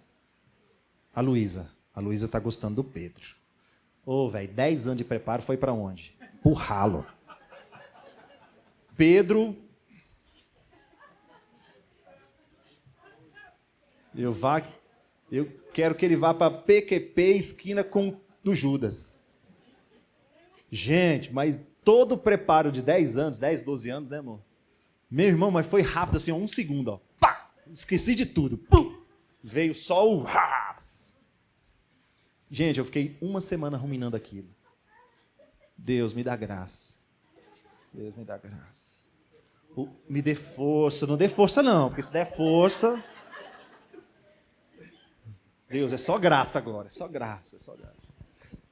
a Luísa está gostando do Pedro. Ô, velho, 10 anos de preparo foi para onde? Pro ralo. Pedro, eu quero que ele vá para PQP, esquina do Judas. Gente, mas todo o preparo de 10 anos, 10, 12 anos, né, amor? Meu irmão, mas foi rápido, assim, 1 segundo, ó. Pá! Esqueci de tudo. Pum! Veio só o... Gente, eu fiquei 1 semana ruminando aquilo. Deus me dá graça. Deus me dá graça. Me dê força. Não dê força não, porque se der força... Deus, é só graça agora. É só graça, é só graça.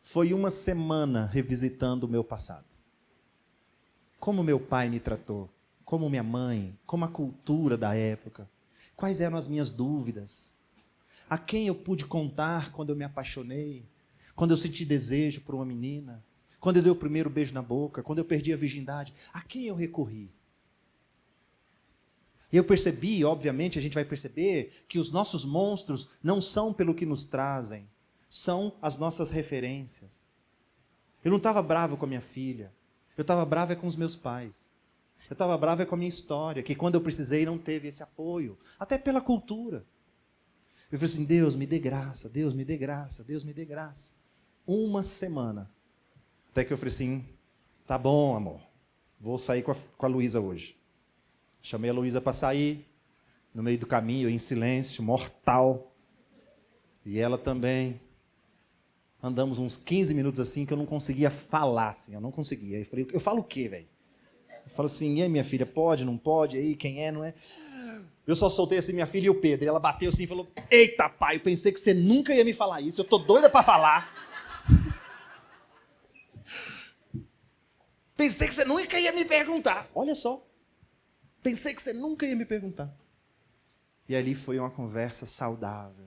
Foi uma semana revisitando o meu passado. Como meu pai me tratou. Como minha mãe. Como a cultura da época. Quais eram as minhas dúvidas. A quem eu pude contar quando eu me apaixonei. Quando eu senti desejo por uma menina. Quando eu dei o primeiro beijo na boca, quando eu perdi a virgindade, a quem eu recorri? E eu percebi, obviamente, a gente vai perceber que os nossos monstros não são pelo que nos trazem, são as nossas referências. Eu não estava bravo com a minha filha, eu estava bravo com os meus pais. Eu estava bravo com a minha história, que quando eu precisei não teve esse apoio, até pela cultura. Eu falei assim, Deus me dê graça, Deus me dê graça, Deus me dê graça. Uma semana. Até que eu falei assim, tá bom, amor, vou sair com a Luísa hoje. Chamei a Luísa para sair, no meio do caminho, em silêncio, mortal. E ela também. Andamos uns 15 minutos assim, que eu não conseguia falar, assim, eu não conseguia. Aí eu falei, eu falo o quê, velho? Eu falo assim, e aí minha filha, pode, não pode? Aí, quem é, não é? Eu só soltei assim, minha filha e o Pedro. E ela bateu assim e falou, eita pai, eu pensei que você nunca ia me falar isso, eu tô doida para falar. Pensei que você nunca ia me perguntar. Olha só. Pensei que você nunca ia me perguntar. E ali foi uma conversa saudável.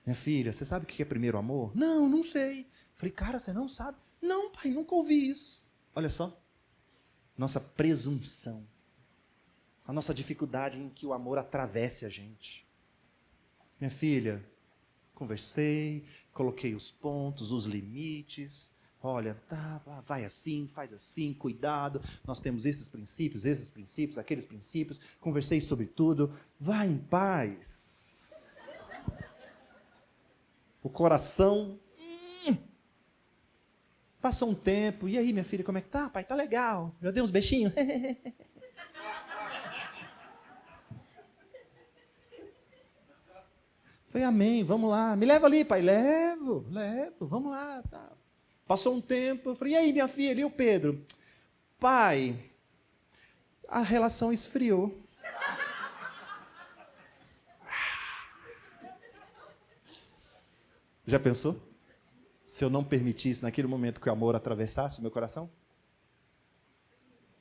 Minha filha, você sabe o que é primeiro amor? Não, não sei. Falei, cara, você não sabe? Não, pai, nunca ouvi isso. Olha só. Nossa presunção. A nossa dificuldade em que o amor atravesse a gente. Minha filha, conversei, coloquei os pontos, os limites. Olha, tá, vai assim, faz assim, cuidado. Nós temos esses princípios, aqueles princípios. Conversei sobre tudo. Vai em paz. O coração. Passou um tempo. E aí, minha filha, como é que tá? Pai, tá legal. Já dei uns beijinhos? Falei, amém, vamos lá. Me leva ali, pai. Levo, vamos lá. Tá. Passou um tempo, eu falei, e aí minha filha, e o Pedro? Pai, a relação esfriou. Já pensou? Se eu não permitisse naquele momento que o amor atravessasse o meu coração?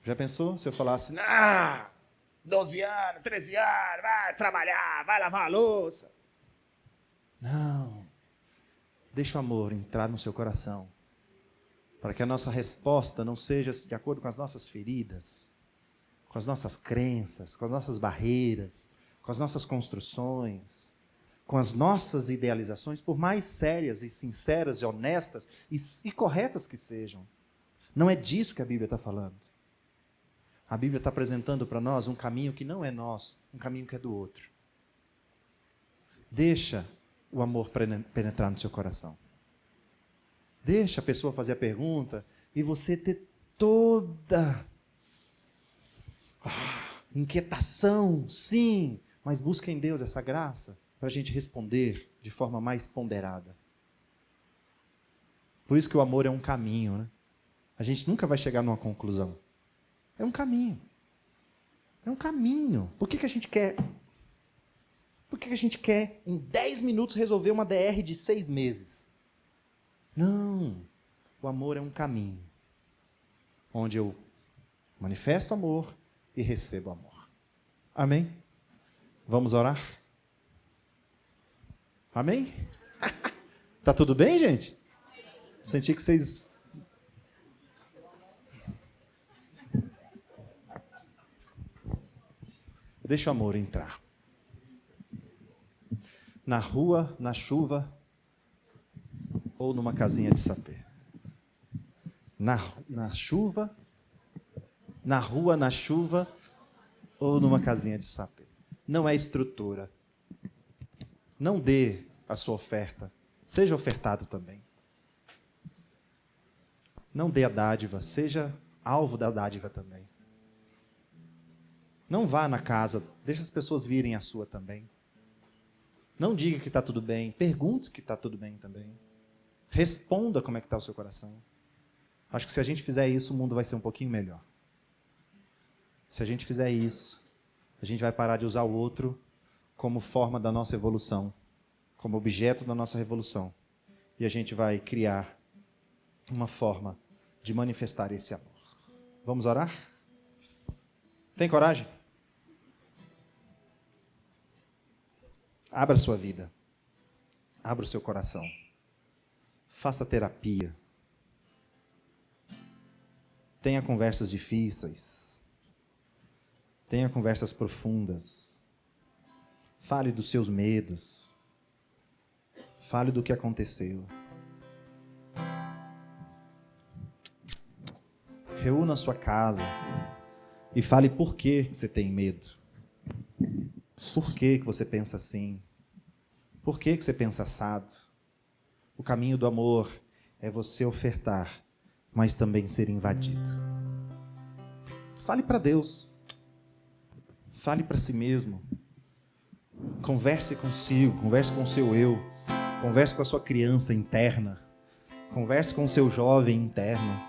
Já pensou? Se eu falasse, 12 anos, 13 anos, vai trabalhar, vai lavar a louça. Não. Deixa o amor entrar no seu coração. Para que a nossa resposta não seja de acordo com as nossas feridas, com as nossas crenças, com as nossas barreiras, com as nossas construções, com as nossas idealizações, por mais sérias e sinceras e honestas e corretas que sejam. Não é disso que a Bíblia está falando. A Bíblia está apresentando para nós um caminho que não é nosso, um caminho que é do outro. Deixa o amor penetrar no seu coração. Deixa a pessoa fazer a pergunta e você ter toda inquietação, sim, mas busca em Deus essa graça para a gente responder de forma mais ponderada. Por isso que o amor é um caminho, né? A gente nunca vai chegar numa conclusão. É um caminho. É um caminho. Por que a gente quer? Por que a gente quer em 10 minutos resolver uma DR de 6 meses? Não, o amor é um caminho, onde eu manifesto amor e recebo amor. Amém? Vamos orar? Amém? Tá tudo bem, gente? Senti que vocês... Deixa o amor entrar. Na rua, na chuva, ou numa casinha de sapê. Na chuva, na rua, na chuva, ou numa casinha de sapê. Não é estrutura. Não dê a sua oferta. Seja ofertado também. Não dê a dádiva. Seja alvo da dádiva também. Não vá na casa. Deixa as pessoas virem a sua também. Não diga que está tudo bem. Pergunte que está tudo bem também. Responda como é que está o seu coração. Acho que se a gente fizer isso, o mundo vai ser um pouquinho melhor. Se a gente fizer isso, a gente vai parar de usar o outro como forma da nossa evolução, como objeto da nossa revolução. E a gente vai criar uma forma de manifestar esse amor. Vamos orar? Tem coragem? Abra a sua vida. Abra o seu coração. Faça terapia. Tenha conversas difíceis. Tenha conversas profundas. Fale dos seus medos. Fale do que aconteceu. Reúna a sua casa e fale por que você tem medo. Por que você pensa assim? Por que você pensa assado? O caminho do amor é você ofertar, mas também ser invadido. Fale para Deus. Fale para si mesmo. Converse consigo, converse com o seu eu. Converse com a sua criança interna. Converse com o seu jovem interno.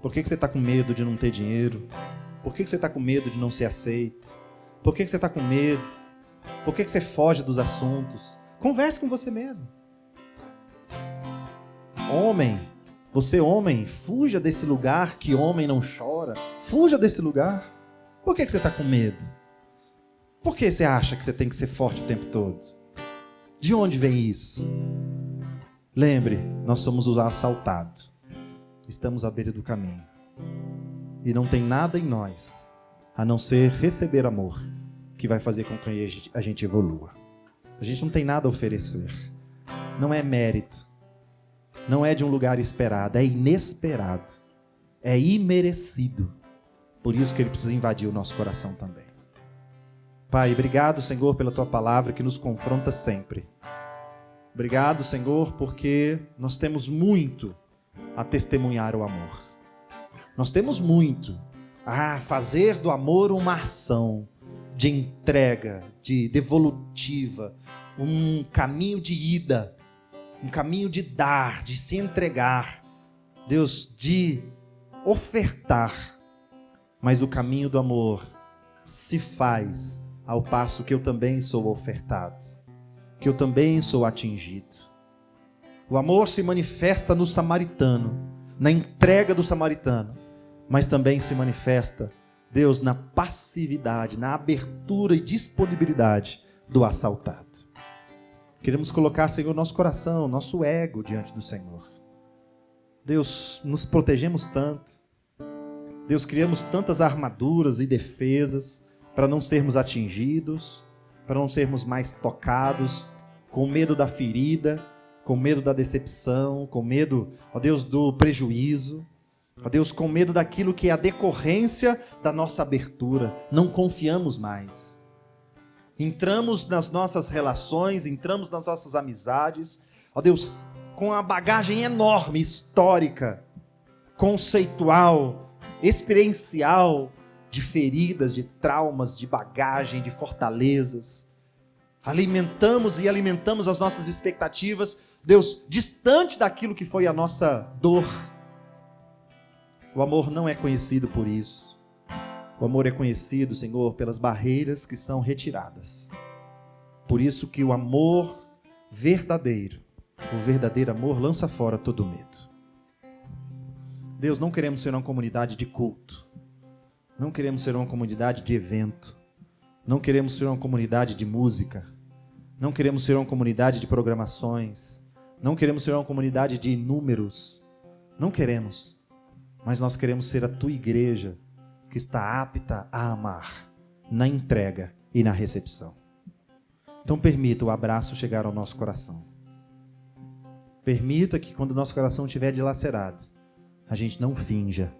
Por que você está com medo de não ter dinheiro? Por que você está com medo de não ser aceito? Por que você está com medo? Por que você foge dos assuntos? Converse com você mesmo. Homem, você homem, fuja desse lugar que homem não chora. Fuja desse lugar. Por que você está com medo? Por que você acha que você tem que ser forte o tempo todo? De onde vem isso? Lembre, nós somos os assaltados. Estamos à beira do caminho. E não tem nada em nós, a não ser receber amor, que vai fazer com que a gente evolua. A gente não tem nada a oferecer. Não é mérito. Não é de um lugar esperado. É inesperado. É imerecido. Por isso que ele precisa invadir o nosso coração também. Pai, obrigado, Senhor, pela tua palavra que nos confronta sempre. Obrigado, Senhor, porque nós temos muito a testemunhar o amor. Nós temos muito a fazer do amor uma ação de entrega, de devolutiva, um caminho de ida, um caminho de dar, de se entregar, Deus, de ofertar. Mas o caminho do amor se faz ao passo que eu também sou ofertado, que eu também sou atingido. O amor se manifesta no samaritano, na entrega do samaritano, mas também se manifesta, Deus, na passividade, na abertura e disponibilidade do assaltado. Queremos colocar, Senhor, nosso coração, nosso ego diante do Senhor. Deus, nos protegemos tanto. Deus, criamos tantas armaduras e defesas para não sermos atingidos, para não sermos mais tocados, com medo da ferida, com medo da decepção, com medo, ó Deus, do prejuízo, ó Deus, com medo daquilo que é a decorrência da nossa abertura. Não confiamos mais. Entramos nas nossas relações, entramos nas nossas amizades, ó Deus, com uma bagagem enorme, histórica, conceitual, experiencial, de feridas, de traumas, de bagagem, de fortalezas. Alimentamos e alimentamos as nossas expectativas, Deus, distante daquilo que foi a nossa dor. O amor não é conhecido por isso. O amor é conhecido, Senhor, pelas barreiras que são retiradas. Por isso que o amor verdadeiro, o verdadeiro amor, lança fora todo medo. Deus, não queremos ser uma comunidade de culto. Não queremos ser uma comunidade de evento. Não queremos ser uma comunidade de música. Não queremos ser uma comunidade de programações. Não queremos ser uma comunidade de números. Não queremos. Mas nós queremos ser a tua igreja que está apta a amar na entrega e na recepção. Então permita o abraço chegar ao nosso coração. Permita que quando o nosso coração estiver dilacerado, a gente não finja.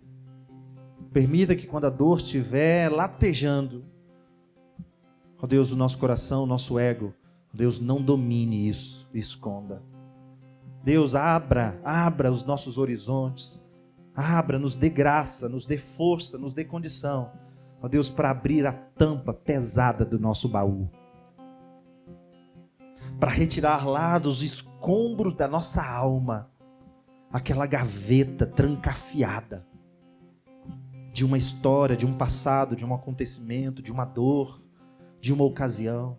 Permita que quando a dor estiver latejando, ó Deus, o nosso coração, o nosso ego, ó Deus, não domine isso, esconda. Deus, abra os nossos horizontes. Abra, nos dê graça, nos dê força, nos dê condição, ó Deus, para abrir a tampa pesada do nosso baú. Para retirar lá dos escombros da nossa alma aquela gaveta trancafiada de uma história, de um passado, de um acontecimento, de uma dor, de uma ocasião,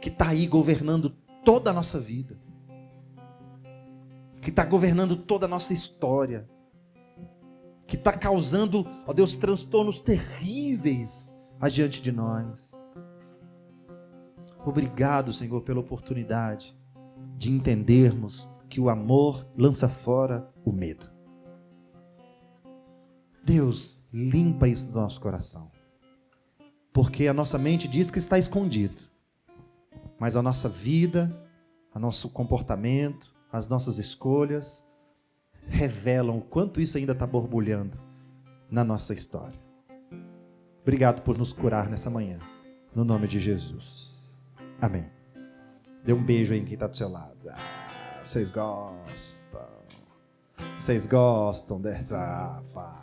que está aí governando toda a nossa vida, que está governando toda a nossa história, que está causando, ó Deus, transtornos terríveis adiante de nós. Obrigado, Senhor, pela oportunidade de entendermos que o amor lança fora o medo. Deus, limpa isso do nosso coração, porque a nossa mente diz que está escondido, mas a nossa vida, o nosso comportamento, as nossas escolhas revelam o quanto isso ainda está borbulhando na nossa história. Obrigado por nos curar nessa manhã, no nome de Jesus. Amém. Dê um beijo aí em quem está do seu lado. Vocês gostam dessa paz.